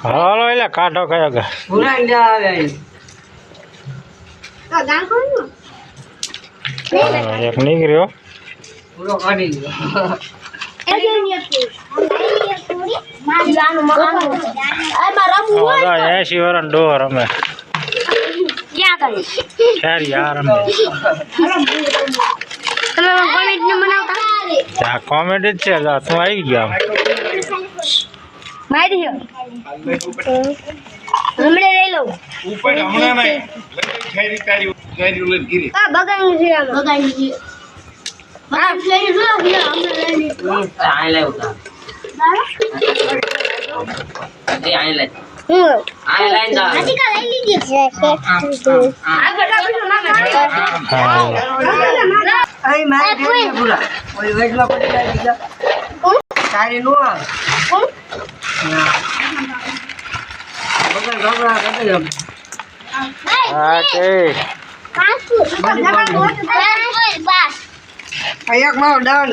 હાલો એટલે કાઢો કયો કે એક નીકળ્યો પૂરો કાઢી ગયો 80 વર્ષ ડોહ રમે કોમેડી જ છે તું આવી ગયો એક મારો ડાઉન